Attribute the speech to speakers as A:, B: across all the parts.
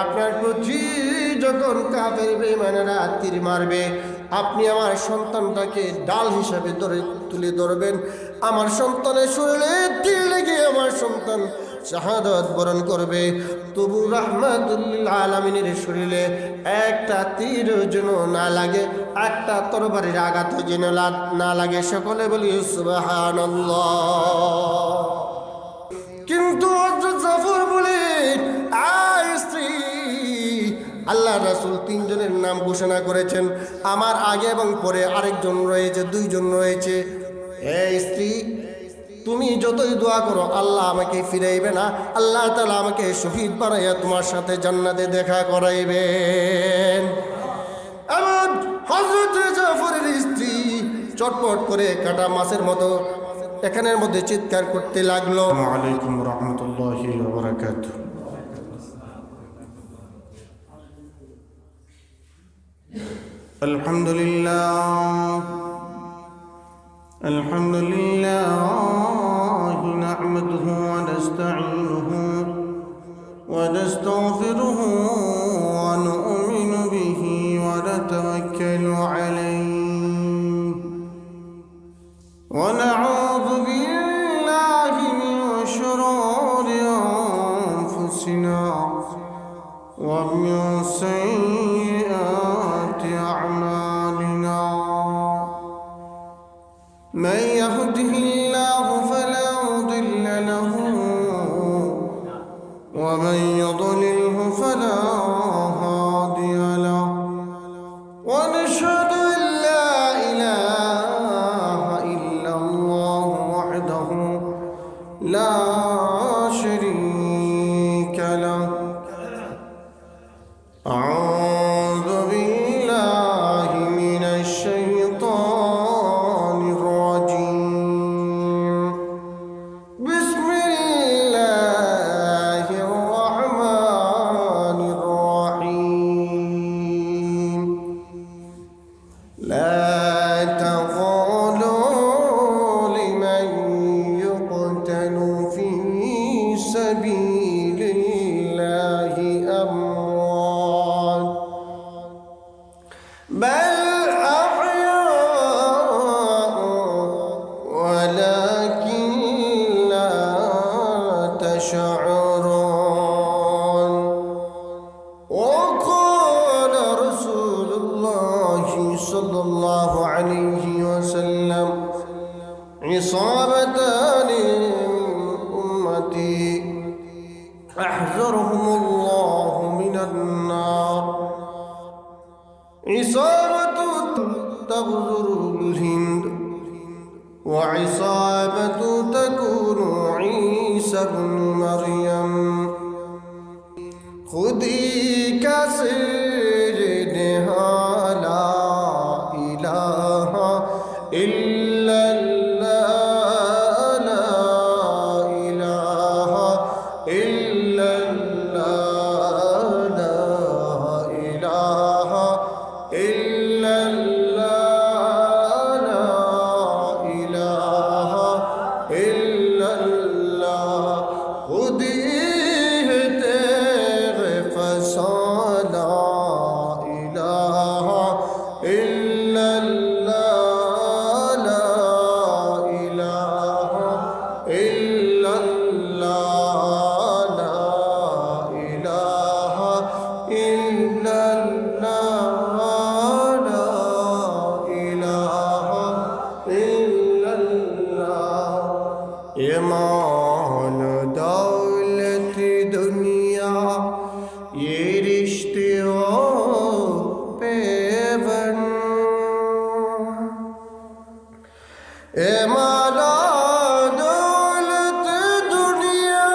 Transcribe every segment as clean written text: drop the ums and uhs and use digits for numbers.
A: আপনার প্রতি যখন কাফের বেঈমানেরা তীর মারবে, আপনি আমার সন্তানটাকে ডাল হিসাবে তুলে ধরবেন। আমার সন্তানের শরীরে তীর লেগে আমার সন্তান শাহাদাত বরণ করবে, তবু রাহমাতুল আলামিনের শরীরে একটা তীর যেন না লাগে, একটা তরবারির আঘাত যেন না লাগে। সকলে বলি সুবহানাল্লাহ। কিন্তু হযরত জাফর বলেন, স্ত্রী, আল্লাহ রাসূল তিনজনের নাম ঘোষণা করেছেন। আমার আগে এবং পরে আরেকজন রয়েছে, দুইজন রয়েছে। স্ত্রী, তুমি যতই দোয়া করো আল্লাহ আমাকে ফিরাইবে না। আল্লাহ তাআলা আমাকে শহীদ বানাইয়া তোমার সাথে জান্নাতে দেখা করাইবেন। এমন হযরত জাফরের স্ত্রী চটপট করে কাটা মাছের মতো এখানের মধ্যে চিৎকার করতে লাগলো, আসসালামু আলাইকুম ওয়া রাহমাতুল্লাহি ওয়া বারাকাতুহু। আলহামদুলিল্লাহ নাহমাদুহু ওয়া নাস্তাঈনুহু ওয়া নাস্তাগফিরুহু ওয়া নু'মিনু বিহি ওয়া নাতাওয়াক্কালু আলাইহি ওয়া নাউযু বিল্লাহি মিন শুরুরি আনফুসিনা ওয়া মিন সাইয়্যাতি আ'মালিনা। من يهده الله فلا مضل له ومن يضلله فلا هادي له ونشهد أن لا إله إلا الله وحده لا شريك له. أعوذ بالله من الشيطان الرجيم. بسم الله الرحمن الرحيم. لا تقولوا لمن يقتل في سبيل الله أموات بل أحياء ولكن لا تشعرون. وقال رسول الله صلى الله عليه وسلم عصابتان من أمتي أحذرهم الله من النار عصابة تغزر الهند وعصابة تكون عيسى بن مريم خذي كسرها لا إله إلا الله لا إله إلا الله لا إله إلا الله لا إله إلا الله. خذيه تیرے فسان لا إله إلا الله لا إله إلا الله لا إله إلا الله لا إله إلا الله. ईमान दौलत दुनिया ये रिश्तों पे बन ईमान दौलत दुनिया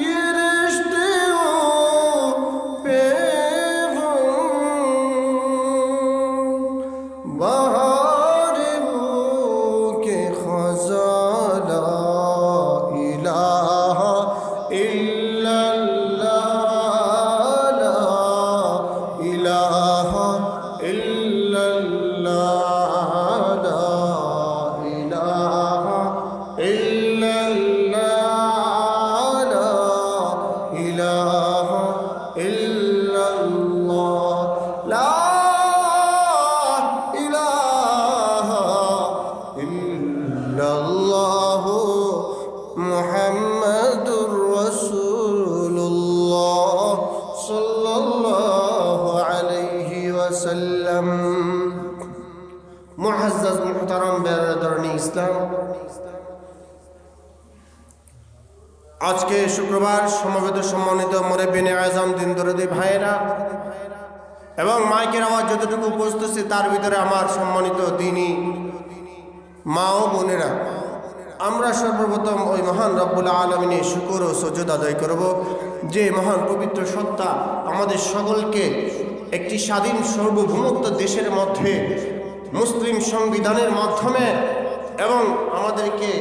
A: ये रिश्तों पे बन बाहर वो के खजाना इलाहा इल्लल्लाह ইলাহা ইল্লাল্লাহ লা ইলাহা ইল্লাল্লাহ মুহাম্মাদুর রাসূলুল্লাহ সাল্লাল্লাহু আলাইহি ওয়াসাল্লাম। মুআজ্জাজ মুহতারাম বেরাদরানি ইসলাম, আজকে শুক্রবার সমবেত সম্মানিত মুরব্বিনে আযম দিন দরদি ভাইয়েরা এবং মাইকের আওয়াজ যতটুকু পৌঁছতেছে তার ভিতরে আমার সম্মানিত দ্বীনি মা ও বোনেরা, আমরা সর্বপ্রথম ওই মহান রব্বুল আলামিনের শুকর ও সুজুদ আদায় করব যে মহান পবিত্র সত্তা আমাদের সকলকে একটি স্বাধীন সার্বভৌমত্ব দেশের মধ্যে মুসলিম সংবিধানের মাধ্যমে এবং আমাদেরকে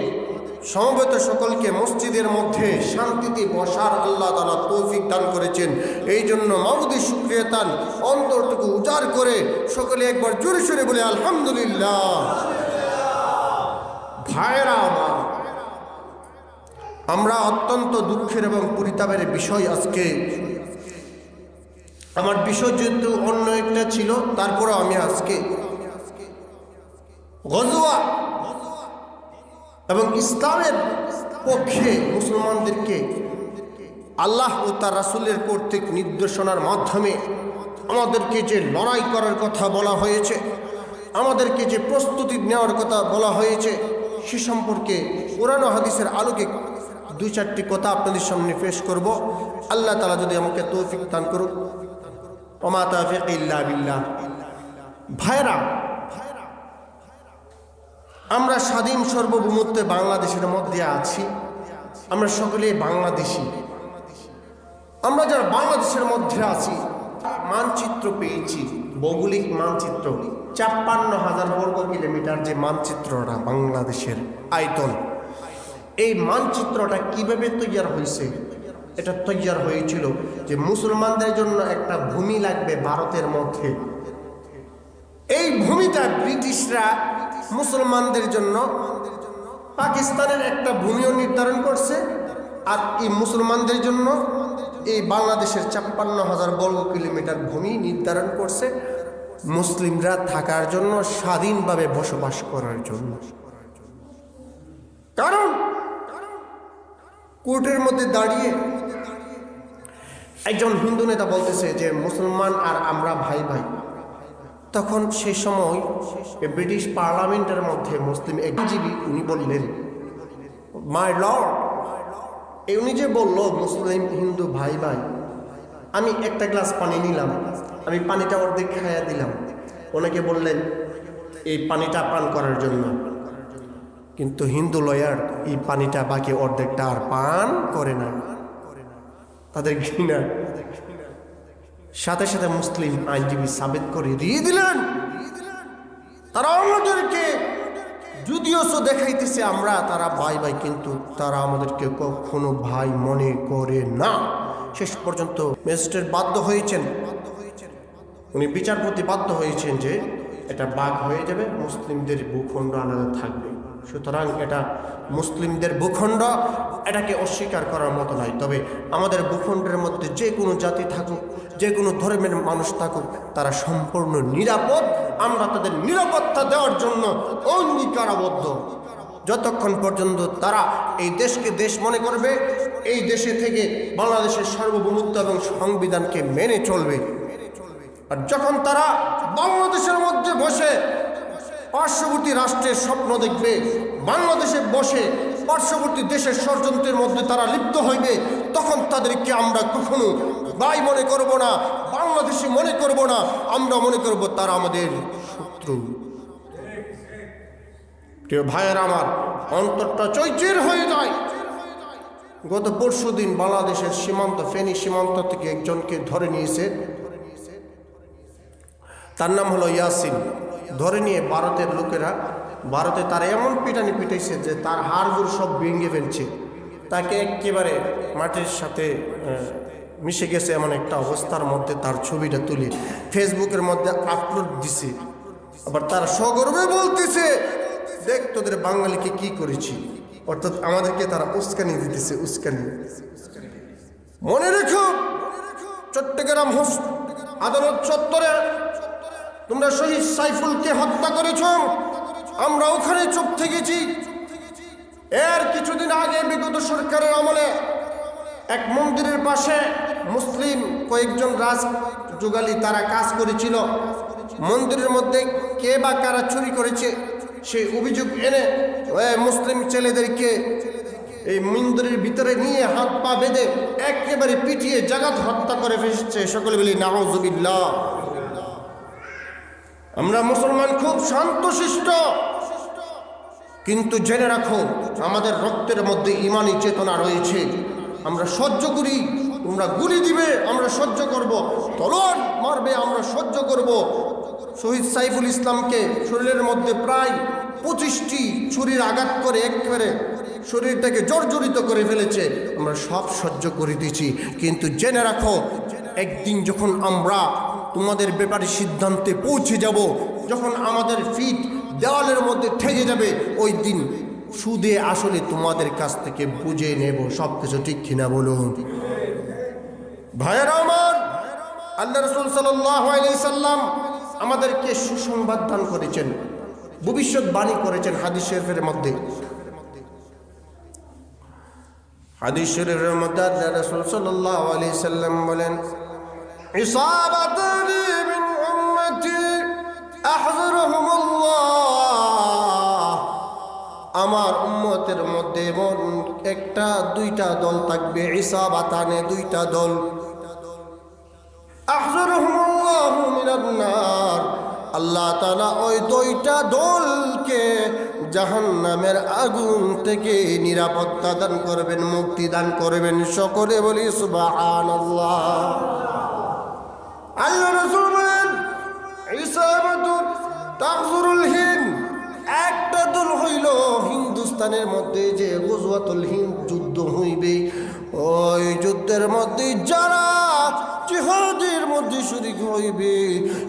A: সমবেত সকলকে মসজিদের মধ্যে শান্তিতে বসার আল্লাহ তাআলা তৌফিক দান করেছেন। এই জন্য মাবুদের শুকরিয়া তান অন্তরটুকু উজাড় করে সকলে একবার জোরে সোরে বলে আলহামদুলিল্লাহ। ভাইরা আমার, আমরা অত্যন্ত দুঃখের এবং পরিতাপের বিষয়, আজকে আমার বিষয় যেহেতু অন্য একটা ছিল, তারপরেও আমি আজকে গজওয়া এবং ইসলামের পক্ষে মুসলমানদেরকে আল্লাহ ও তার রাসূলের কর্তৃক নির্দেশনার মাধ্যমে আমাদেরকে যে লড়াই করার কথা বলা হয়েছে, আমাদেরকে যে প্রস্তুতি নেওয়ার কথা বলা হয়েছে, সে সম্পর্কে কোরআন ও হাদিসের আলোকে দুই চারটি কথা আপনাদের সামনে পেশ করব। আল্লাহ তাআলা যদি আমাকে তৌফিক দান করুক। ওমা তাওফীক ইল্লা বিল্লাহ। ভাইরা, আমরা স্বাধীন সার্বভৌমত্বে বাংলাদেশের মধ্যে আছি, আমরা সকলে বাংলাদেশি। আমরা যারা বাংলাদেশের মধ্যে আছি, মানচিত্র পেয়েছি, ভৌগোলিক মানচিত্র ৫৬,০০০ বর্গ কিলোমিটার যে মানচিত্রটা বাংলাদেশের আয়তন, এই মানচিত্রটা কিভাবে তৈরি হয়েছে? এটা তৈরি হয়েছিল যে মুসলমানদের জন্য একটা ভূমি লাগবে ভারতের মধ্যে। এই ভূমিটা ব্রিটিশরা মুসলমানদের জন্য পাকিস্তানের একটা ভূমিও নির্ধারণ করছে, আর এই মুসলমানদের জন্য এই বাংলাদেশের ৫৬,০০০ বর্গ কিলোমিটার ভূমি নির্ধারণ করছে মুসলিমরা থাকার জন্য, স্বাধীনভাবে বসবাস করার জন্য। কারণ কোর্টের মধ্যে দাঁড়িয়ে একজন হিন্দু নেতা বলতেছে যে মুসলমান আর আমরা ভাই ভাই। তখন সেই সময় ব্রিটিশ পার্লামেন্টের মধ্যে মুসলিম আইনজীবী উনি বললেন, মাই লর্ড, উনি যে বলল মুসলিম হিন্দু ভাই ভাই, আমি একটা গ্লাস পানি নিলাম, আমি পানিটা অর্ধেক খাইয়া দিলাম, ওনাকে বললেন এই পানিটা পান করার জন্য, কিন্তু হিন্দু লয়ার এই পানিটা বাকি অর্ধেকটা আর পান করে না, তাদের ঘৃণা। সাথে সাথে মুসলিম আইনজীবী সাবেত করে দিয়ে দিলেন, তারা আমাদেরকে যদিও দেখাইতেছে আমরা তারা ভাই ভাই, কিন্তু তারা আমাদেরকে কখনো ভাই মনে করে না। শেষ পর্যন্ত ম্যাজিস্ট্রেট বাধ্য হয়েছেন, উনি বিচারপতি বাধ্য হয়েছেন যে এটা ভাগ হয়ে যাবে, মুসলিমদের ভূখণ্ড আলাদা থাকবে। সুতরাং এটা মুসলিমদের ভূখণ্ড, এটাকে অস্বীকার করার মতো নয়। তবে আমাদের ভূখণ্ডের মধ্যে যে কোনো জাতি থাকুক, যে কোনো ধর্মের মানুষ থাকুক, তারা সম্পূর্ণ নিরাপদ। আমরা তাদের নিরাপত্তা দেওয়ার জন্য অঙ্গীকারাবদ্ধ। যতক্ষণ পর্যন্ত তারা এই দেশকে দেশ মনে করবে, এই দেশে থেকে বাংলাদেশের সার্বভৌমত্ব এবং সংবিধানকে মেনে চলবে। আর যখন তারা বাংলাদেশের মধ্যে বসে পার্শ্ববর্তী রাষ্ট্রের স্বপ্ন দেখবে, বাংলাদেশে বসে পার্শ্ববর্তী দেশের ষড়যন্ত্রের মধ্যে তারা লিপ্ত হইবে, তখন তাদেরকে আমরা কখনো ভাই মনে করব না, বাংলাদেশি মনে করব না, আমরা মনে করব তারা আমাদের শত্রু। প্রিয় ভাইয়ের আমার, অন্তরটা চৈচির হয়ে যায়। গত পরশুদিন বাংলাদেশের সীমান্ত, ফেনী সীমান্ত থেকে একজনকে ধরে নিয়েছে, তার নাম হলো ইয়াসিন। ধরে নিয়ে ভারতের লোকেরা, ভারতে তারা এমন পিটানি পিটাইছে যে তার হাড়গুড় সব ভেঙে ফেলছে, তাকে একেবারে মাটির সাথে মিশে গেছে এমন একটা অবস্থার মধ্যে তার ছবিটা তুলে ফেসবুকের মধ্যে আপলোড দিছে। আবার তারা সগর্বে বলতেছে, দেখ তোদের বাঙালিকে কি করেছি, অর্থাৎ আমাদেরকে তারা উস্কানি দিতেছে, উস্কানি। মনে রেখো, চট্টগ্রাম আদালত চত্বরে তোমরা শহীদ সাইফুলকে হত্যা করেছ, আমরা ওখানে চুপ থেকেছি। এর কিছুদিন আগে বিগত সরকারের আমলে এক মন্দিরের পাশে মুসলিম কয়েকজন রাজযোগালী তারা কাজ করেছিল। মন্দিরের মধ্যে কে বা কারা চুরি করেছে সেই অভিযোগ এনে মুসলিম ছেলেদেরকে এই মন্দিরের ভিতরে নিয়ে হাত পা বেঁধে একেবারে পিটিয়ে জাগাত হত্যা করে ফেসেছে। সকলে বলি নাউযুবিল্লাহ। আমরা মুসলমান খুব শান্তশিষ্ট, কিন্তু জেনে রাখো আমাদের রক্তের মধ্যে ঈমানী চেতনা রয়েছে। আমরা সহ্য করি, তোমরা গুলি দিবে আমরা সহ্য করব, তলোয়ার মারবে আমরা সহ্য করব। শহীদ সাইফুল ইসলামকে শরীরের মধ্যে প্রায় 25টি ছুরির আঘাত করে একেবারে শরীরটাকে জর্জরিত করে ফেলেছে, আমরা সব সহ্য করে দিয়েছি। কিন্তু জেনে রাখো একদিন যখন আমরা তোমাদের ব্যাপারে সিদ্ধান্তে পৌঁছে যাব, যখন আমাদের ফিট দেওয়ালের মধ্যে ঠেকে যাবে, ওই দিন সুদে আসলে তোমাদের কাছ থেকে বুঝে নেব সব কিছু। ঠিক কিনা বলুন ভাইয়েরা আমার? আল্লাহ রাসূল সাল্লাল্লাহু আলাইহি সাল্লাম আমাদেরকে সুসংবাদ দান করেছেন, ভবিষ্যৎবাণী করেছেন হাদিস শরীফের মধ্যে। হাদিস শরীফের মধ্যে আল্লাহ রাসূল সাল্লাল্লাহু আলাইহি সাল্লাম বলেন, ইসাবাতুন মিন উম্মতি আহযুরহুমুল্লাহ, আমার উম্মতের মধ্যে এমন একটা দুইটা দল থাকবে, ইসাবাতানে দুইটা দল, আহযুরহুমুল্লাহু মিনান নার, আল্লাহ তাআলা ওই দুইটা দলকে জাহান্নামের আগুন থেকে নিরাপত্তা দান করবেন, মুক্তি দান করবেন। সকলে বলি সুবহানাল্লাহ। আল্লাহ রাসূল বলেন, ইসাবাতু তাগজুরুল হিন্দ, একটা দল হইল হিন্দুস্তানের মধ্যে যে গজওয়াতুল হিন্দ যুদ্ধ হইবে, ওই যুদ্ধের মধ্যে যারা জিহাদের মধ্যে শরীক হইবে,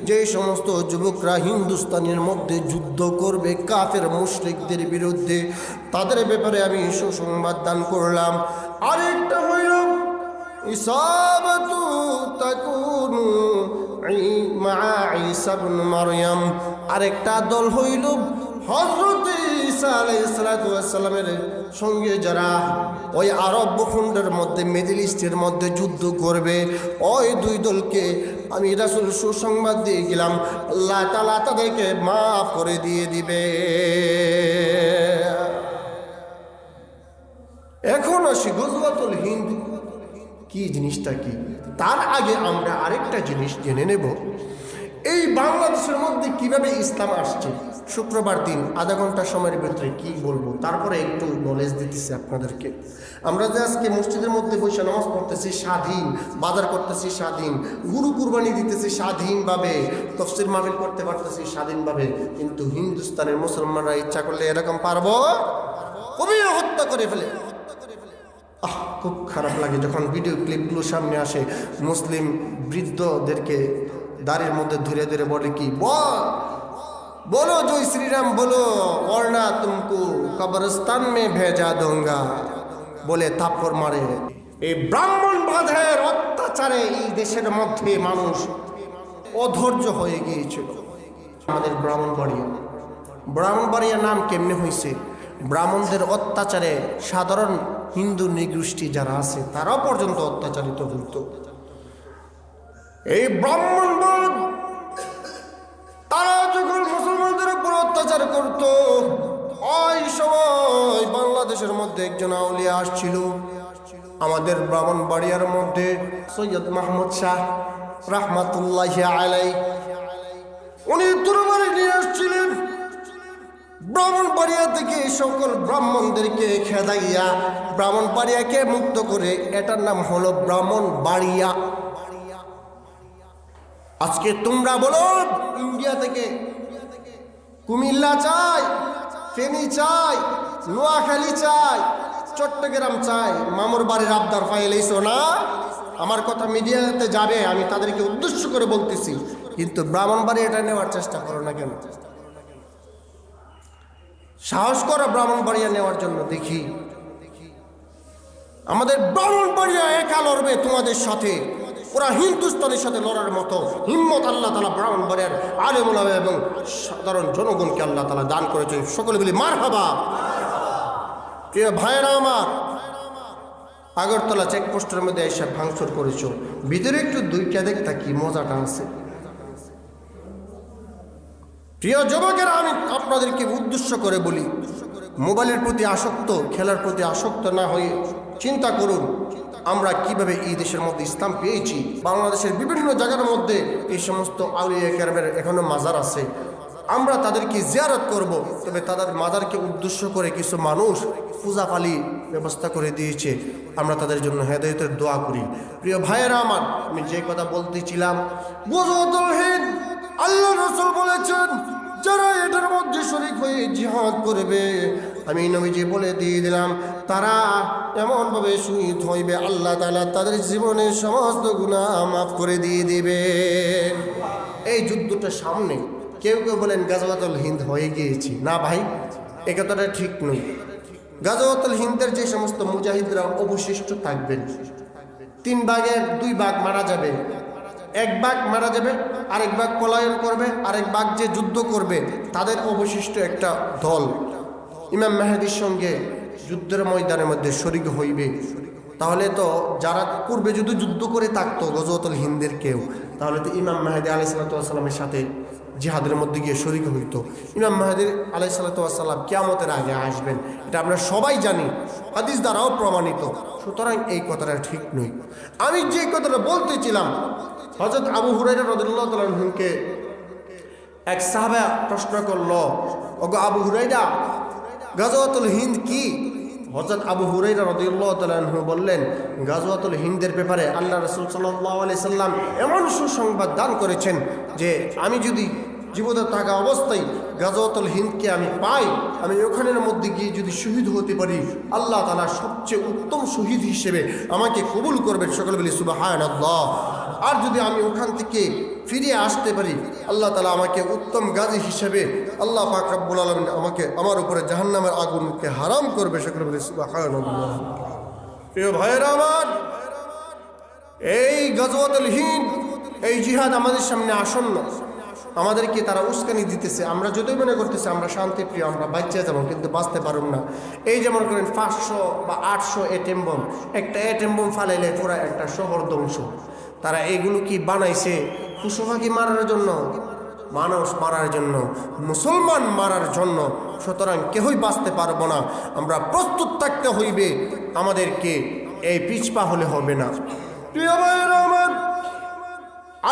A: যে সমস্ত যুবকরা হিন্দুস্তানের মধ্যে যুদ্ধ করবে কাফের মুশরিকদের বিরুদ্ধে, তাদের ব্যাপারে আমি সুসংবাদ দান করলাম। আরেকটা হইল ইসাবাতু তাকুনু মা ঈসা ইবনে মারইয়াম, আরেকটা দল হইল হযরত ঈসা আলাইহিস সালাতু ওয়াস সালামের সঙ্গে যারা ওই আরব ভূখণ্ডের মধ্যে মিডল ইস্টের মধ্যে যুদ্ধ করবে, ওই দুই দলকে আমি রাসূল সুসংবাদ দিয়ে গেলাম, আল্লাহ তাআলা তাদেরকে মাফ করে দিয়ে দিবে। এখন আসি গজওয়াতুল হিন্দ কি জিনিসটা কি, তার আগে আমরা আরেকটা জিনিস জেনে নেব, এই বাংলাদেশের মধ্যে কিভাবে ইসলাম আসছে। শুক্রবার দিন আধা ঘন্টা সময়ের ভিতরে কি বলবো, তারপরে একটু নলেজ দিতেছি আপনাদেরকে। আমরা যে আজকে মসজিদের মধ্যে বসে নামাজ পড়তেছি স্বাধীন, বাজার করতেছি স্বাধীন, গুরু কুরবানি দিতেছি স্বাধীনভাবে, তাফসীর মাহফিল করতে পারতেছি স্বাধীনভাবে, কিন্তু হিন্দুস্তানের মুসলমানরা ইচ্ছা করলে এরকম পারবো? কবিরা হত্যা করে ফেলে। খুব খারাপ লাগে যখন ভিডিও ক্লিপগুলো সামনে আসে, মুসলিম বৃদ্ধদেরকে দাড়ির মধ্যে ধরে ধরে বলে কি, বলো জয় শ্রীরাম বলো, ওরনা তুমকো কবরস্তান মে ভেজা দোঙ্গা বলে থাপ্পড় মারে। এই ব্রাহ্মণবাদের অত্যাচারে এই দেশের মধ্যে মানুষ অধৈর্য হয়ে গিয়েছিল। আমাদের ব্রাহ্মণবাড়িয়া নাম কেমনে হয়েছে? ব্রাহ্মণদের অত্যাচারে সাধারণ হিন্দু নৃগোষ্ঠী যারা আছে তারাও পর্যন্ত অত্যাচারিত হইত। এই ব্রাহ্মণবাদ তারা যখন মুসলমানদের উপর অত্যাচার করত, ওই সময় বাংলাদেশের মধ্যে একজন আউলিয়া আসছিল আমাদের ব্রাহ্মণবাড়িয়ার মধ্যে, সৈয়দ মাহমুদ শাহ রাহমাতুল্লাহি আলাইহি। উনি দরবারে নিয়ে আসছিলেন ব্রাহ্মণবাড়িয়া থেকে সকল ব্রাহ্মণদেরকে খেদাইয়া ব্রাহ্মণবাড়িয়াকে মুক্ত করে, এটার নাম হলো ব্রাহ্মণবাড়িয়া। আজকে তোমরা বলো ইন্ডিয়া থেকে কুমিল্লা চাই, ফেনী চাই, নোয়াখালী চাই, চট্টগ্রাম চাই, মামুর বাড়ির আবদার ফাইলেইছো না? আমার কথা মিডিয়াতে যাবে, আমি তাদেরকে উদ্দেশ্য করে বলতেছি, কিন্তু ব্রাহ্মণবাড়িয়া এটা নেওয়ার চেষ্টা করো না কেন? সাহস করো ব্রাহ্মণবাড়িয়া নেওয়ার জন্য। দেখি আমাদের ব্রাহ্মণবাড়িয়া একা লড়বে তোমাদের সাথে, ওরা হিন্দুস্তানের সাথে লড়ার মতো হিম্মত আল্লাহ তাআলা ব্রাহ্মণবাড়িয়ার আলেম ওলামা এবং সাধারণ জনগণকে আল্লাহ তাআলা দান করেছেন। সকলে বলি মারহাবা। প্রিয় ভাইয়েরা আমার, আগরতলা চেকপোস্টের মধ্যে এসে ভাঙচুর করেছো, ভিতরে একটু দুইটা দেখতা কি মজাটা আছে। প্রিয় যুবকেরা, আমি আপনাদেরকে উদ্দেশ্য করে বলি, মোবাইলের প্রতি আসক্ত, খেলার প্রতি আসক্ত না হয়ে চিন্তা করুন আমরা কিভাবে এই দেশের মধ্যে ইসলাম পেয়েছি। বাংলাদেশের বিভিন্ন জায়গার মধ্যে এই সমস্ত আউলিয়া কেরামের এখনো মাজার আছে, আমরা তাদেরকে জিয়ারত করব, তবে তাদের মাজারকে উদ্দেশ্য করে কিছু মানুষ পূজা পালি ব্যবস্থা করে দিয়েছে, আমরা তাদের জন্য হেদায়েতের দোয়া করি। প্রিয় ভাইয়েরা আমার, আমি যে কথা বলতেছিলাম, গজওয়াতুল হিন্দ, আল্লাহ রাসূল বলেছেন যারা এটার মধ্যে শরীক হয়ে জিহাদ করবে, আমি নবীজি বলে দিয়ে দিলাম, তারা এমনভাবে শহীদ হইবে আল্লাহ তাআলা তাদের জীবনের সমস্ত গুনাহ মাফ করে দিয়ে দিবে। এই যুদ্ধটা সামনে কেউ কেউ বলেন গাজওয়াতুল হিন্দ হয়ে গিয়েছি, না ভাই, এ কথাটা ঠিক নয়। গাজওয়াতুল হিন্দের যে সমস্ত মুজাহিদরা অবশিষ্ট থাকবেন, 3 ভাগের 2 ভাগ মারা যাবে, 1 ভাগ মারা যাবে, আরেক ভাগ পলায়ন করবে, আরেক ভাগ যে যুদ্ধ করবে, তাদের অবশিষ্ট একটা দল ইমাম মেহেদীর সঙ্গে যুদ্ধের ময়দানের মধ্যে শরীক হইবে। তাহলে তো যারা পূর্বে যদি যুদ্ধ করে থাকতো গজওয়াতুল হিন্দের কেউ, তাহলে তো ইমাম মেহেদী আলাইহিস সালাতু ওয়াস সালামের সাথে জিহাদের মধ্যে গিয়ে শরীক হইতো। ইমাম মেহেদী আলাইহিস সালাতু ওয়াস সালাম কিয়ামতের আগে আসবেন, এটা আমরা সবাই জানি, হাদিস দ্বারাও প্রমাণিত। সুতরাং এই কথাটা ঠিক নয়। আমি যে কথাটা বলতেছিলাম, হযরত আবু হুরায়রা রাদিয়াল্লাহু তাআলা আনহুকে এক সাহাবা প্রশ্ন করলো, ওগো আবু হুরায়রা, গাজওয়াতুল হিন্দ কি? হযরত আবু হুরায়রা রাদিয়াল্লাহু তাআলা আনহু বললেন, গাজওয়াতুল হিন্দের ব্যাপারে আল্লাহ রাসূল সাল্লাল্লাহু আলাইহি সাল্লাম এমন সুসংবাদ দান করেছেন যে আমি যদি জীবিত থাকা অবস্থায় গাজওয়াতুল হিন্দকে আমি পাই, আমি ওখানের মধ্যে গিয়ে যদি শহীদ হতে পারি, আল্লাহ তাআলা সবচেয়ে উত্তম শহীদ হিসেবে আমাকে কবুল করবেন। সকলে বলি সুবহানাল্লাহ। আর যদি আমি ওখান থেকে ফিরে আসতে পারি, আল্লাহ তাআলা আমাকে উত্তম গাজী হিসেবে আল্লাহ পাক রব্বুল আলামিন আমাকে আমার উপরে জাহান্নামের আগুনকে হারাম করবে। সকলে বলি সুবহানাল্লাহ। প্রিয় ভাইয়েরা আমার, এই গাজওয়াতুল হিন্দ, এই জিহাদ আমাদের সামনে আসন্ন, আমাদেরকে তারা উস্কানি দিতেছে। আমরা যতই মনে করতেছি আমরা শান্তিপ্রিয়, আমরা বাঁচতে যাবো, কিন্তু বাঁচতে পারুন না। এই যেমন করেন 500 বা 800 এটেম বোম, একটা এটেম বোম ফালাইলে পুরা একটা শহর ধ্বংস। তারা এগুলো কি বানাইছে পশু পাখি মারার জন্য? মানুষ মারার জন্য, মুসলমান মারার জন্য। সুতরাং কেহই বাঁচতে পারবো না, আমরা প্রস্তুত থাকতে হইবে, আমাদেরকে এই পিছপা হলে হবে না। প্রিয় ভাইয়েরা আমার,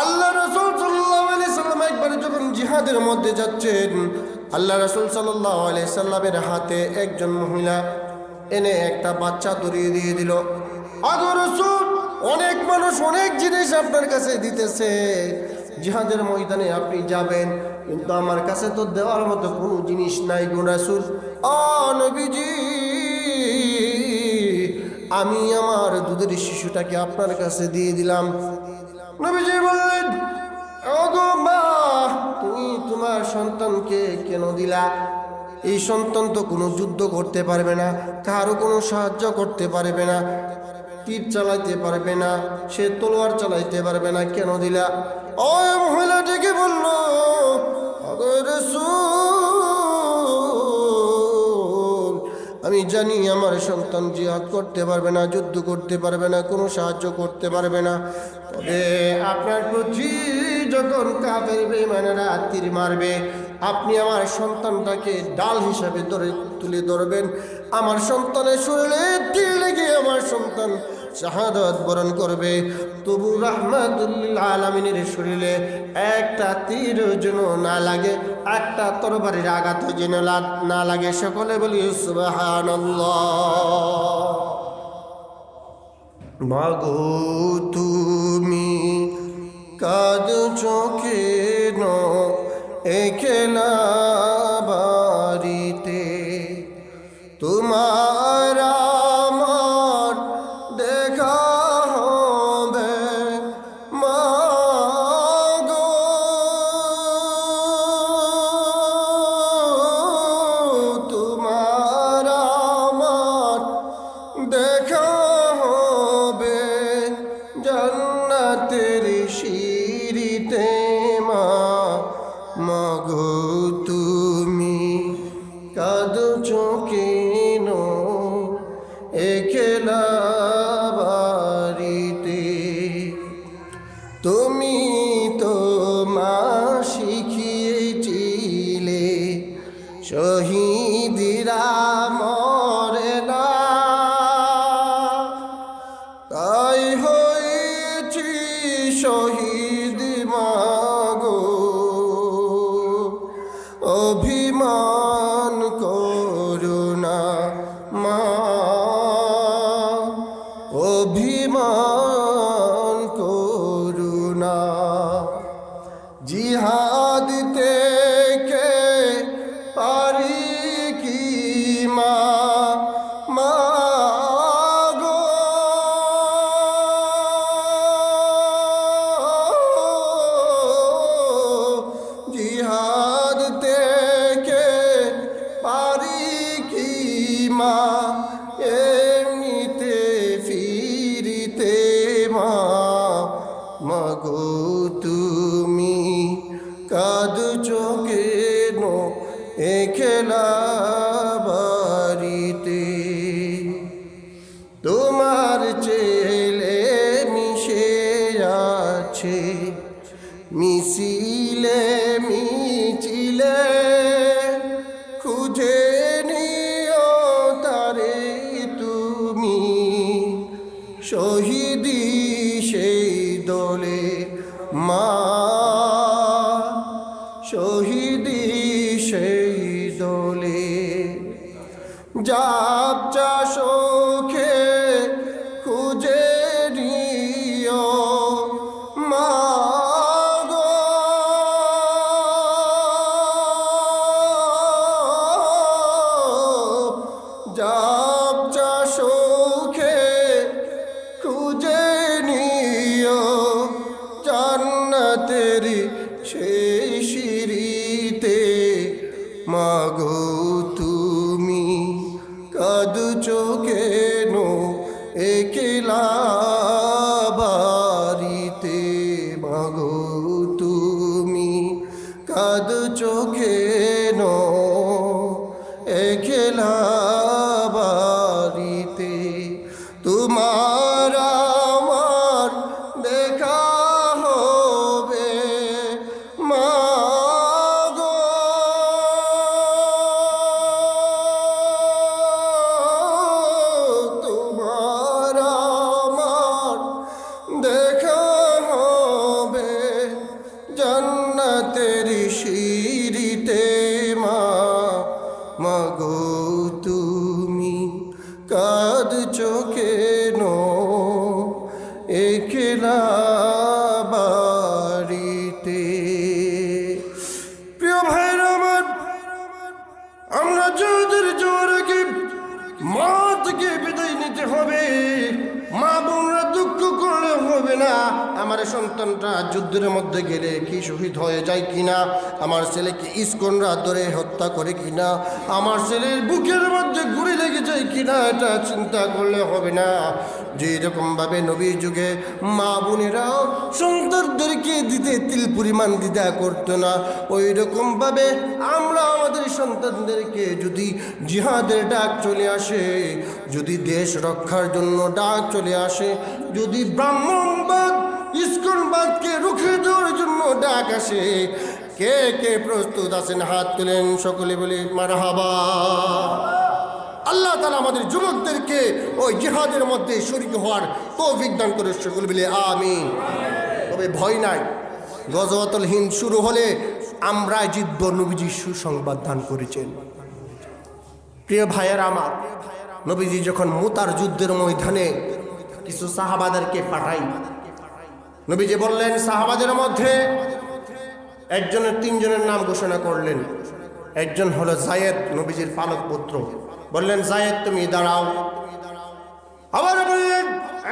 A: আল্লাহ রাসূল সাল্লাল্লাহু আলাইহি সাল্লাম একবার যখন জিহাদের মধ্যে যাচ্ছেন, আল্লাহ রাসূল সাল্লাল্লাহু আলাইহি সাল্লামের হাতে একজন মহিলা এনে একটা বাচ্চা ধরিয়ে দিয়ে দিল। আগো রাসূল, অনেক মানুষ অনেক জিনিস আপনার কাছে দিতেছে, জিহাদের ময়দানে আপনি যাবেন, কিন্তু আমার কাছে তো দেওয়ার মতো কোনো জিনিস নাই গো রাসূল। ও নবীজি, আমি আমার দুধের শিশুটাকে আপনার কাছে দিয়ে দিলাম। নবীজি বললেন, ওগো মা, তুমি তোমার সন্তানকে কেন দিলা? এই সন্তান তো কোনো যুদ্ধ করতে পারবে না, কারো কোনো সাহায্য করতে পারবে না, তীর চালাইতে পারবে না, সে তলোয়ার চালাইতে পারবে না, কেন দিলা? ওই মহিলাটিকে বলল, ওগো রাসূল, আমি জানি আমার সন্তান জিহাদ করতে পারবে না, যুদ্ধ করতে পারবে না, কোনো সাহায্য করতে পারবে না, তবে আপনার প্রতি যখন কাফের বেঈমানেরা তীর মারবে, আপনি আমার সন্তানটাকে ডাল হিসাবে তুলে ধরবেন। আমার সন্তানের শরীরে তীর লেগে আমার সন্তান শাহাদাত বরণ করবে, তবু রাহমাতুল লিল আলামিনের শরীরে একটা তীর যেন না লাগে, একটা তরবারির আঘাত যেন না লাগে। সকলে বলি সুবহানাল্লাহ। মাগো তুমি কাঁদছো কেন একলা বাড়িতে? তোমার আমার দেখা হবে মাগো, তোমার আমার দেখা জান্নাতের শিরিতে মা মাগো তুমি কাঁদছো কেন একলা বাড়িতে? তুমি তো মা শিখিয়েছিলে শহীদরা মরে না, তাই হয়েছি শহীদ মাগো। অভিমান করুণা মা, অভিমান করুণা। জিহাদ থেকে পারি কি মা মাগো? জিহাদ থেকে পারি কি মা এমনিতে ফিরিতে মা মাগো তুমি কাঁদছো কেন একলা বাড়িতে? তোমার ছেলে মিশে আছে মিছিলে মিছিলে, খুঁজে নিও তারে তুমি শহীদি সেই দলে মা, শহীদি সেই দলে। যাবচা শোকে খুঁজে নিও মা গো। যাবচা শোকে খুঁজে নিও জান্নাতের সেই সিঁড়িতে মাগো তুমি কাঁদছো কেন একলা বাড়িতে? মাগো তুমি কাঁদছো কেন একলা বাড়িতে? তোমার আমার দেখা হবে মাগো। তোমার আমার দেখা হবে জান্নাতের সিঁড়িতে মা মাগো তুমি কাঁদছো কেন একলা বাড়িতে? প্রিয় ভাইরা আমার, আমরা যাদের যাওয়ার আগে মা থেকে বিদায় নিতে হবে। মা বোনরা দুঃখ করলে হবে না। আমার সন্তানটা যুদ্ধের মধ্যে গেলে কি শহীদ হয়ে যায় কিনা, আমার ছেলেকে ইস্কনরা ধরে হত্যা করে কিনা, আমার ছেলের বুকের মধ্যে গুলি লেগে যায় কিনা, এটা চিন্তা করলে হবে না। যে রকমভাবে নবীর যুগে মা বোনেরা সন্তানদেরকে দিতে তিল পরিমাণ দ্বিধা করতো না, ওই রকমভাবে আমরা আমাদের সন্তানদেরকে যদি জিহাদের ডাক চলে আসে, যদি দেশ রক্ষার জন্য ডাক চলে আসে, যদি ব্রাহ্মণবাদ ইস্কনবাদকে রুখে দেওয়ার জন্য ডাক আসে, কে কে প্রস্তুত আছেন হাত তুলেন, সকলে বলি মারহাবা। আল্লাহ তাআলা আমাদের যুবকদেরকে ওই জিহাদের মধ্যে শরীক হওয়ার তৌফিক দান করে, সকলে বলি আমিন। তবে ভয় নাই, গজওয়াতুল হিন্দ শুরু হলে আমরা জিতব, নবীজি সুসংবাদ দান করেছেন। প্রিয় ভাইয়েরা আমার, নবীজি যখন মুতার যুদ্ধের ময়দানে কিছু সাহাবাদেরকে পাঠাই, নবীজি বললেন সাহাবাদের মধ্যে একজনের তিনজনের নাম ঘোষণা করলেন। একজন হলো যায়েদ, নবীজির পালক পুত্র। বললেন যায়েদ তুমি দাঁড়াও। আবার বললেন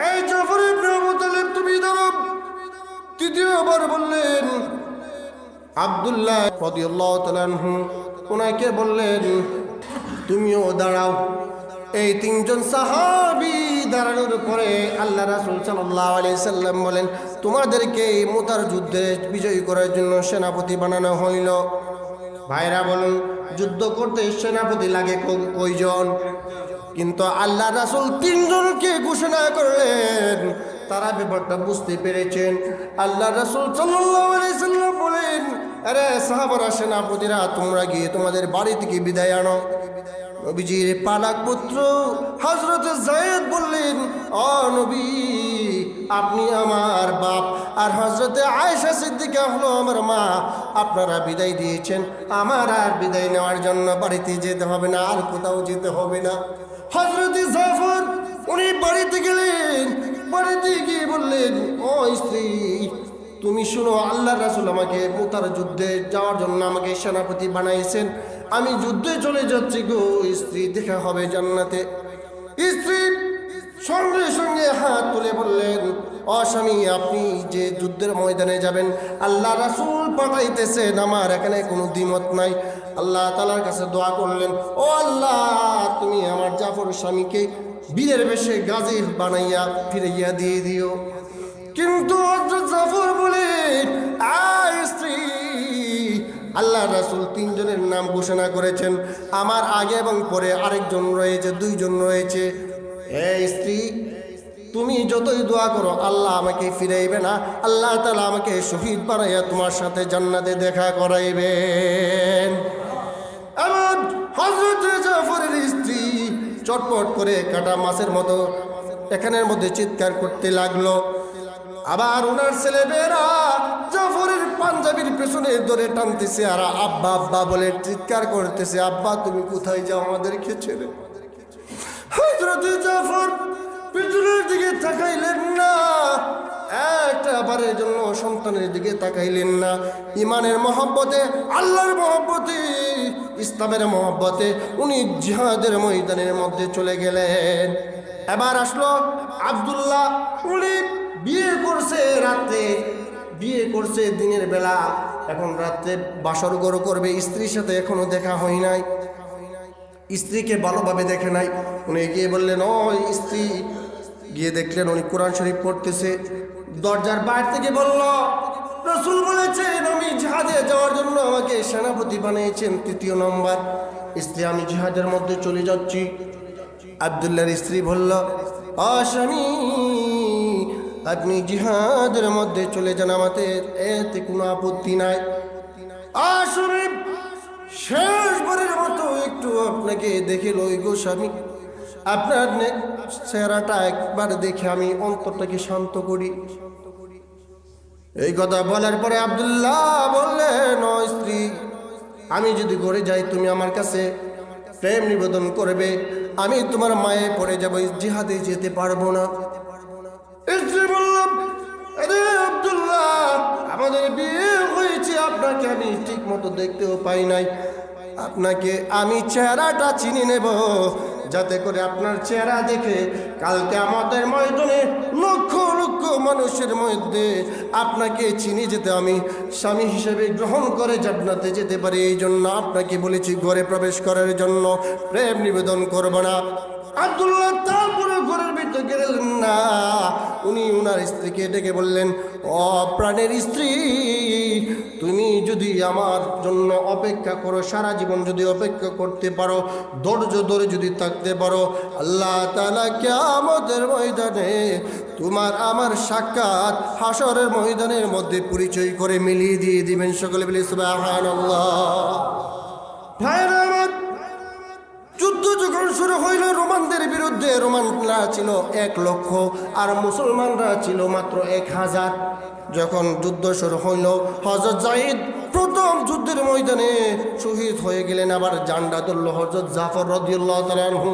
A: এই জাফর ইবনে আবু তালিব তুমি দাঁড়াও। তৃতীয়বার বললেন আব্দুল্লাহ রাদিয়াল্লাহু তাআলা আনহু, ওনাকে বললেন তুমিও দাঁড়াও। এই তিনজন সাহাবী দাঁড়ানোর পরে আল্লাহ রাসূল সাল্লাল্লাহু আলাইহি সাল্লাম বলেন, তোমাদেরকে এই মুতার যুদ্ধে বিজয়ী করার জন্য সেনাপতি বানানো হইল। ভাইরা বলুন, যুদ্ধ করতে সেনাপতি লাগে কয়জন? কিন্তু আল্লাহ রাসূল তিনজনকে ঘোষণা করলেন। তারা ব্যাপারটা বুঝতে পেরেছেন। আল্লাহ রাসূল সাল্লাল্লাহু আলাইহি সাল্লাম বলেন, আরে সাহাবারা, সেনাপতিরা, তোমরা গিয়ে তোমাদের বাড়ি থেকে বিদায় আনো। নবীজির পালাক পুত্র হযরত যায়েদ বললেন, ও নবী, আপনি আমার বাপ আর হযরতে আয়েশা সিদ্দিকা হলো আমার মা, আপনারা বিদায় দিয়েছেন, আমার আর বিদায় নেওয়ার জন্য বাড়িতে যেতে হবে না, আর কোথাও যেতে হবে না। হযরতে জাফর উনি বাড়িতে গেলেন। বাড়িতে গিয়ে বললেন, ও স্ত্রী, তুমি শুনো, আল্লাহ রাসূল আমাকে মুতার যুদ্ধে যাওয়ার জন্য আমাকে সেনাপতি বানাইছেন, আমি যুদ্ধে চলে যাচ্ছি গো স্ত্রী, দেখা হবে জান্নাতে। স্ত্রী সঙ্গে সঙ্গে হাত তুলে বললেন, ও স্বামী, আপনি যে যুদ্ধের ময়দানে যাবেন, আল্লাহ রাসূল পাঠাইতেছেন, আমার এখানে কোনো দ্বিমত নাই। আল্লাহ তাআলার কাছে দোয়া করলেন, ও আল্লাহ, তুমি আমার জাফর স্বামীকে বীরের বেশে গাজী বানাইয়া ফিরাইয়া দিয়ে দিও। কিন্তু হযরত জাফর বলেন, আয় স্ত্রী, আল্লাহ রাসূল তিনজনের নাম ঘোষণা করেছেন, আমার আগে এবং পরে আরেকজন রয়েছে, দুইজন রয়েছে। এই স্ত্রী, তুমি যতই দোয়া করো, আল্লাহ আমাকে ফিরাইবে না, আল্লাহ তাআলা আমাকে শহীদ বানাইয়া তোমার সাথে জান্নাতে দেখা করাইবেন। এমন হযরত জাফরের স্ত্রী চটপট করে কাটা মাছের মতো এখানের মধ্যে চিৎকার করতে লাগলো। আবার ওনার ছেলেমেয়েরা জাফরের পাঞ্জাবির পেছনে ধরে টানতেছে আর আব্বা আব্বা বলে চিৎকার করতেছে, আব্বা তুমি কোথায় যাও আমাদেরকে ছেড়ে? হযরত জাফর পিছনের দিকে তাকাইলেন না, একটা বারের জন্য সন্তানের দিকে তাকাইলেন না। ইমানের মহব্বতে, আল্লাহর মহব্বতে, ইসলামের মহব্বতে উনি জিহাদের ময়দানের মধ্যে চলে গেলেন। এবার আসলো আব্দুল্লাহ, উনি বিয়ে করছে রাতে, বিয়ে করছে দিনের বেলা, এখন রাতে বাসর ঘর করবে, স্ত্রীর সাথে এখনো দেখা হয় নাই, স্ত্রীকে ভালোভাবে দেখে নাই। উনি গিয়ে বললেন, ও স্ত্রী, গিয়ে দেখলেন উনি কোরআন শরীফ পড়তেছে। দরজার বাইরে থেকে বলল, রাসূল বলেছেন আমি জিহাদে যাওয়ার জন্য আমাকে সেনাপতি বানিয়েছেন ৩য় নম্বর। স্ত্রী, আমি জিহাদের মধ্যে চলে যাচ্ছি। আব্দুল্লাহর স্ত্রী বলল, ও স্বামী, আপনি জিহাদের মধ্যে চলে যান, আমাদের এতে কোনো আপত্তি নাই। আসলে শেষবারের মতো একটু আপনাকে দেখে লই গো স্বামী, আপনার চেহারাটা একবার দেখে আমি অন্তরটাকে শান্ত করি। এই কথা বলার পরে আব্দুল্লাহ বললেন, ও স্ত্রী, আমি যদি ঘরে যাই তুমি আমার কাছে প্রেম নিবেদন করবে, আমি তোমার মায়ে পড়ে যাব, জিহাদে যেতে পারবো না। স্ত্রী বললাম, আরে আব্দুল্লাহ, আমাদের বিয়ে হয়েছে, আপনাকে আমি ঠিক মতো দেখতেও পাই নাই, আপনাকে আমি চেহারাটা চিনি নেব, যাতে করে আপনার চেহারা দেখে কালকে আমাদের ময়দানে লক্ষ লক্ষ মানুষের মধ্যে আপনাকে চিনি যেতে আমি স্বামী হিসেবে গ্রহণ করে জান্নাতে যেতে পারি। এই জন্য আপনাকে বলেছি ঘরে প্রবেশ করার জন্য, প্রেম নিবেদন করব না। আব্দুল্লাহ তারপরে ঘরের ভিতরে গেলেন না। উনি উনার স্ত্রীকে ডেকে বললেন, ও প্রাণের স্ত্রী, তুমি যদি আমার জন্য অপেক্ষা করো, সারা জীবন যদি অপেক্ষা করতে পারো, ধৈর্য ধরে যদি থাকতে পারো, আল্লাহ তাআলা কিয়ামতের ময়দানে তোমার আমার সাক্ষাৎ হাসরের ময়দানের মধ্যে পরিচয় করে মিলিয়ে দিয়ে দিবেন। সকলে বলি সুবহানাল্লাহ। ভাইরা আমার, যুদ্ধ যখন শুরু হইল রোমানদের বিরুদ্ধে, রোমানরা ছিল 1,00,000 আর মুসলমানরা ছিল মাত্র 1,000। যখন যুদ্ধ শুরু হইল, হযরত যায়েদ প্রথম যুদ্ধের ময়দানে শহীদ হয়ে গেলেন। আবার ঝান্ডা ধরল হযরত জাফর রাদিয়াল্লাহু তাআলা আনহু।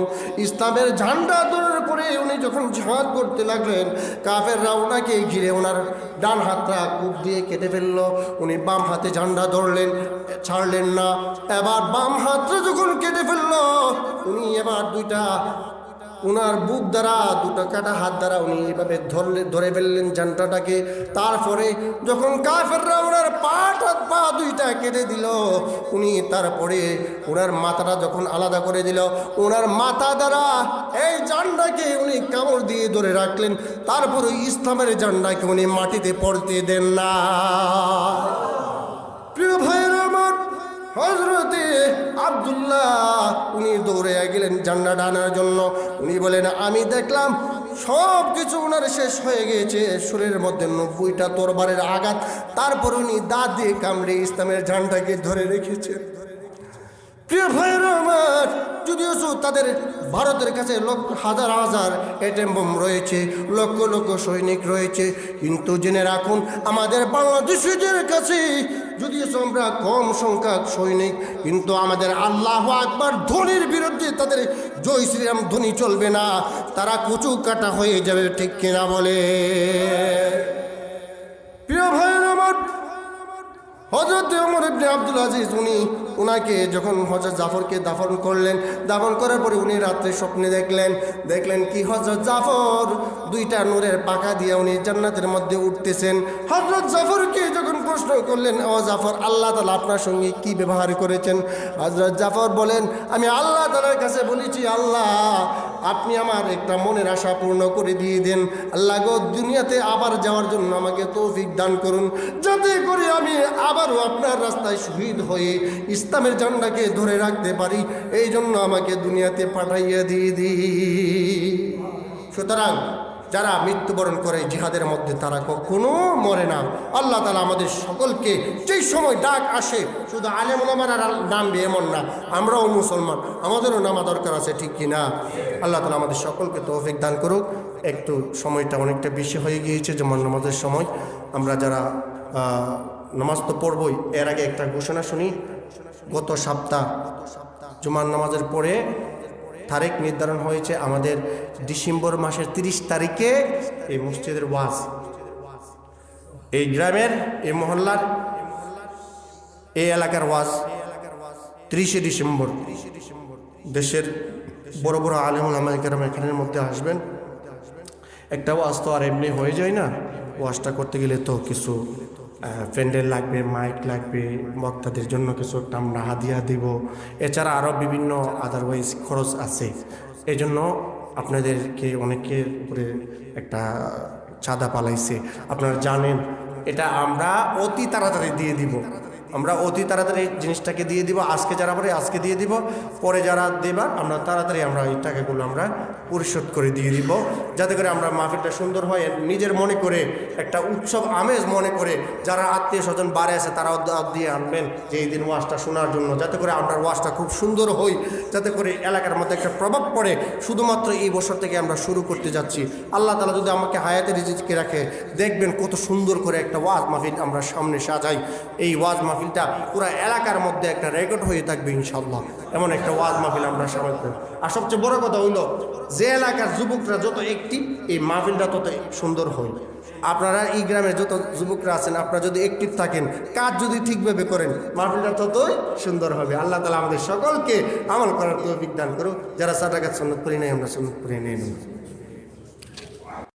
A: ইসলামের ঝান্ডা ধরার পরে উনি যখন জিহাদ করতে লাগলেন, কাফেররা ওনাকে ঘিরে ওনার ডান হাতটা কূপ দিয়ে কেটে ফেলল। উনি বাম হাতে ঝান্ডা ধরলেন, ছাড়লেন না। এবার বাম হাতটা যখন কেটে ফেলল, উনি এবার দুইটা উনার বুক দ্বারা দুটো কাটা হাত দ্বারা উনি এইভাবে ধরে ফেললেন ঝান্ডাটাকে। তারপরে যখন কাফেররা ওনার পা দুইটা কেটে দিল, উনি তারপরে ওনার মাথাটা যখন আলাদা করে দিল, ওনার মাথা দ্বারা এই ঝান্ডাকে উনি কামড় দিয়ে ধরে রাখলেন। তারপরে ইসলামের ঝান্ডাকে উনি মাটিতে পড়তে দেন না। প্রিয় ভাইয়েরা আমার, হযরতে আব্দুল্লাহ উনি দৌড়ে গেলেন ঝান্ডাটা আনার জন্য। উনি বলেন, আমি দেখলাম সব কিছু ওনার শেষ হয়ে গিয়েছে, শরীরের মধ্যে 90টা তরবারের আঘাত, তারপর উনি দাঁত দিয়ে কামড়ে ইসলামের ঝান্ডাকে ধরে রেখেছেন। প্রিয় ভাইয়েরা আমার, যদিও তাদের ভারতের কাছে হাজার হাজার অ্যাটম বোম রয়েছে, লক্ষ লক্ষ সৈনিক রয়েছে, কিন্তু জেনে রাখুন আমাদের বাংলাদেশিদের কাছে যদিও আমরা কম সংখ্যক সৈনিক, কিন্তু আমাদের আল্লাহু আকবার ধ্বনির বিরুদ্ধে তাদের জয় শ্রীরাম ধ্বনি চলবে না, তারা কুচু কাটা হয়ে যাবে, ঠিক কিনা বলে? প্রিয় ভাইয়েরা আমার, হযরত ওমর ইবনে আব্দুল আজিজ উনাকে যখন হযরত জাফরকে দাফন করলেন, দাফন করার পরে উনি রাত্রে স্বপ্নে দেখলেন কি হযরত জাফর দুইটা নূরের পাখা দিয়ে উনি জান্নাতের মধ্যে উঠতেছেন। হযরত জাফরকে যখন প্রশ্ন করলেন, ও জাফর, আল্লাহ তাআলা আপনার সঙ্গে কি ব্যবহার করেছেন? হযরত জাফর বলেন, আমি আল্লাহ তাআলার কাছে বলেছি, আল্লাহ আপনি আমার একটা মনের আশা পূর্ণ করে দিয়ে দেন। আল্লাহ গো, দুনিয়াতে আবার যাওয়ার জন্য আমাকে তৌফিক দান করুন, যাতে করে আমি আবারও আপনার রাস্তায় শহীদ হয়ে ইসলামের ঝান্ডাকে ধরে রাখতে পারি, এই জন্য আমাকে দুনিয়াতে পাঠাইয়া দিয়ে দিই। সুতরাং যারা মৃত্যুবরণ করে জিহাদের মধ্যে তারা কখনো মরে না। আল্লাহ তাআলা আমাদের সকলকে যেই সময় ডাক আসে, শুধু আলেম ওলামারা নামবে এমন না, আমরাও মুসলমান, আমাদেরও নামা দরকার আছে, ঠিক কিনা? আল্লাহ তাআলা আমাদের সকলকে তৌফিক দান করুক। একটু সময়টা অনেকটা বেশি হয়ে গিয়েছে, যেমন নামাজের সময়। আমরা যারা নামাজ তো পড়বই, এর আগে একটা ঘোষণা শুনি। গত সপ্তাহ জুমার নামাজের পরে তারিখ নির্ধারণ হয়েছে আমাদের ডিসেম্বর মাসের 30 তারিখে এই মসজিদের ওয়াজ, এই গ্রামের, এই মহল্লার, এই এলাকার ওয়াজ 30শে ডিসেম্বর। দেশের বড় বড় আলেম ওলামায়ে কেরাম এখানের মধ্যে আসবেন। একটা ওয়াজ তো আর এমনি হয়ে যায় না, ওয়াজটা করতে গেলে তো কিছু প্যান্ডেল লাগবে, মাইক লাগবে, বক্তাদের জন্য কিছু একটা আমরা হাদিয়া দিব, এছাড়া আরও বিভিন্ন আদারওয়াইজ খরচ আছে। এই জন্য আপনাদেরকে অনেকের উপরে একটা চাঁদা পালাইছে, আপনারা জানেন। এটা আমরা অতি তাড়াতাড়ি দিয়ে দিব, আমরা অতি তাড়াতাড়ি জিনিসটাকে দিয়ে দিব। আজকে যারা পারে আজকে দিয়ে দিব, পরে যারা দেবার আমরা তাড়াতাড়ি আমরা এই টাকাগুলো আমরা পরিশোধ করে দিয়ে দিব, যাতে করে আমরা মাহফিলটা সুন্দর হয়। নিজের মনে করে একটা উৎসব আমেজ মনে করে যারা আত্মীয় স্বজন বাড়ি আছে তারাও দিয়ে আনবেন যে এই দিন ওয়াজটা শোনার জন্য, যাতে করে আমরা ওয়াজটা খুব সুন্দর হই, যাতে করে এলাকার মধ্যে একটা প্রভাব পড়ে। শুধুমাত্র এই বছর থেকে আমরা শুরু করতে যাচ্ছি। আল্লাহ তাআলা যদি আমাকে হায়াতে রিজিকে রাখে, দেখবেন কত সুন্দর করে একটা ওয়াজ মাহফিল আমরা সামনে সাজাই। এই ওয়াজ মাহফিলটা পুরো এলাকার মধ্যে একটা রেকর্ড হয়ে থাকবে ইনশাআল্লাহ। এমন একটা ওয়াজ মাহফিল আমরা সামনে। আর সবচেয়ে বড় কথা হইল, যে এলাকার যুবকরা যত অ্যাক্টিভ, এই মাহফিলটা তত সুন্দর হয়। আপনারা এই গ্রামের যত যুবকরা আছেন, আপনারা যদি অ্যাক্টিভ থাকেন, কাজ যদি ঠিকভাবে করেন, মাহফিলটা ততই সুন্দর হবে। আল্লাহ তাআলা আমাদের সকলকে আমল করার তৌফিক দান করুক। যারা সাদাকাত সুন্নাত করি নাই, আমরা সুন্নাত করে নেই।